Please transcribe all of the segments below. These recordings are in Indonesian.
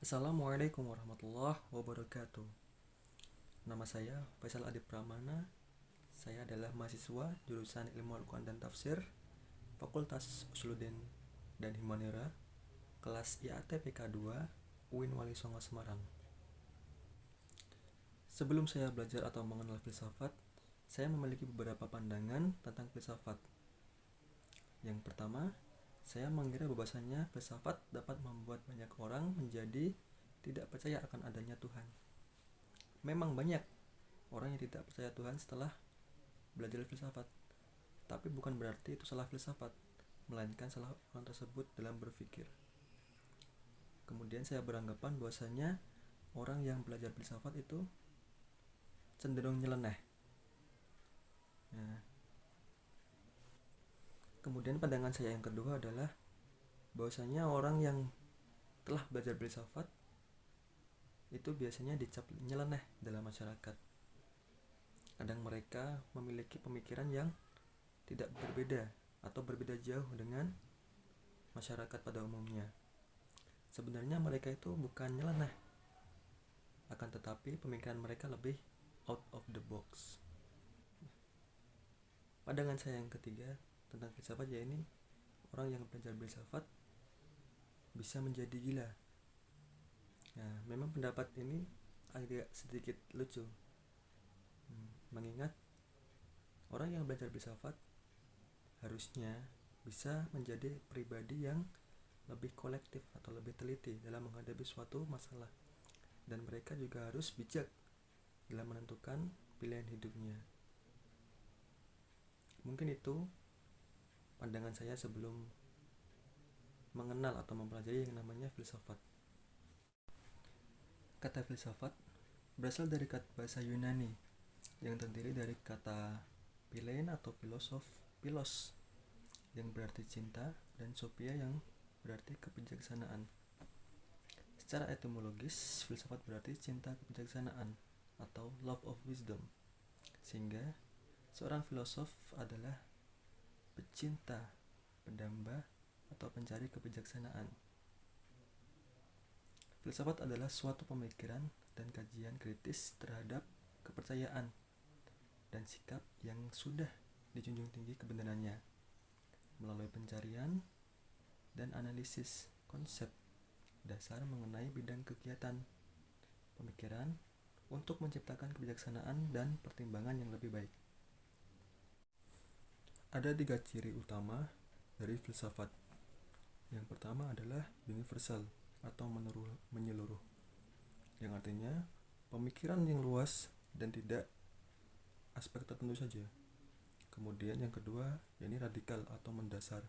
Assalamualaikum warahmatullahi wabarakatuh. Nama saya Faisal Adi Pramana. Saya adalah mahasiswa jurusan Ilmu Al-Quran dan Tafsir, Fakultas Usuluddin dan Himanira, kelas IATPK 2, UIN Wali Songo Semarang. Sebelum saya belajar atau mengenal filsafat, saya memiliki beberapa pandangan tentang filsafat. Yang pertama, saya mengira bahwasanya filsafat dapat membuat banyak orang menjadi tidak percaya akan adanya Tuhan. Memang banyak orang yang tidak percaya Tuhan setelah belajar filsafat, tapi bukan berarti itu salah filsafat, melainkan salah orang tersebut dalam berpikir. Kemudian saya beranggapan bahwasanya orang yang belajar filsafat itu cenderung nyeleneh. Kemudian pandangan saya yang kedua adalah bahwasanya orang yang telah belajar filsafat itu biasanya dicap nyeleneh dalam masyarakat. Kadang mereka memiliki pemikiran yang tidak berbeda atau berbeda jauh dengan masyarakat pada umumnya. Sebenarnya mereka itu bukan nyeleneh, akan tetapi pemikiran mereka lebih out of the box. Pandangan saya yang ketiga tentang filsafat yaitu orang yang belajar filsafat bisa menjadi gila. Memang pendapat ini agak sedikit lucu, mengingat orang yang belajar filsafat harusnya bisa menjadi pribadi yang lebih kolektif atau lebih teliti dalam menghadapi suatu masalah, dan mereka juga harus bijak dalam menentukan pilihan hidupnya. Mungkin itu pandangan saya sebelum mengenal atau mempelajari yang namanya filsafat. Kata filsafat berasal dari kata bahasa Yunani yang terdiri dari kata philein atau filosof, philos yang berarti cinta, dan sophia yang berarti kebijaksanaan. Secara etimologis, filsafat berarti cinta kebijaksanaan atau love of wisdom, sehingga seorang filosof adalah pecinta, pendamba, atau pencari kebijaksanaan. Filsafat adalah suatu pemikiran dan kajian kritis terhadap kepercayaan dan sikap yang sudah dijunjung tinggi kebenarannya melalui pencarian dan analisis konsep dasar mengenai bidang kegiatan pemikiran untuk menciptakan kebijaksanaan dan pertimbangan yang lebih baik. Ada 3 ciri utama dari filsafat. Yang pertama adalah universal atau menyeluruh, yang artinya pemikiran yang luas dan tidak aspek tertentu saja. Kemudian yang kedua, yakni radikal atau mendasar,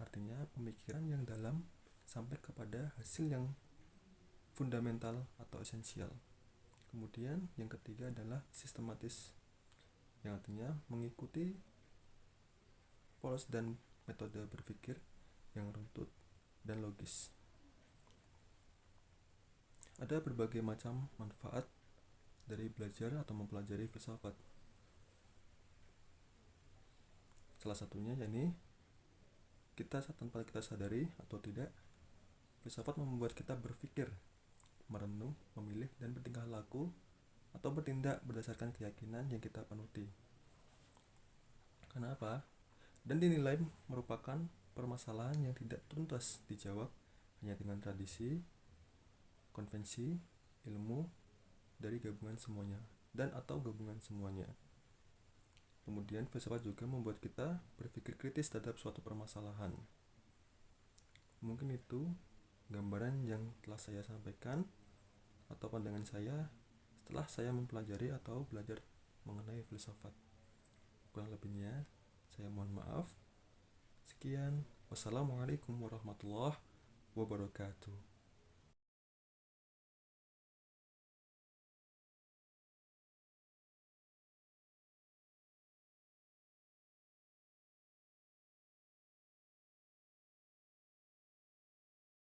artinya pemikiran yang dalam sampai kepada hasil yang fundamental atau esensial. Kemudian yang ketiga adalah sistematis, yang artinya mengikuti polos dan metode berpikir yang runtut dan logis. Ada berbagai macam manfaat dari belajar atau mempelajari filsafat. Salah satunya yakni kita tanpa kita sadari atau tidak, filsafat membuat kita berpikir, merenung, memilih, dan bertingkah laku atau bertindak berdasarkan keyakinan yang kita panuti. Kenapa? Dan dinilai merupakan permasalahan yang tidak tuntas dijawab hanya dengan tradisi, konvensi, ilmu dari gabungan semuanya dan atau gabungan semuanya. Kemudian filsafat juga membuat kita berpikir kritis terhadap suatu permasalahan. Mungkin itu gambaran yang telah saya sampaikan atau pandangan saya setelah saya mempelajari atau belajar mengenai filsafat. Kurang lebihnya saya mohon maaf. Sekian, wassalamualaikum warahmatullahi wabarakatuh.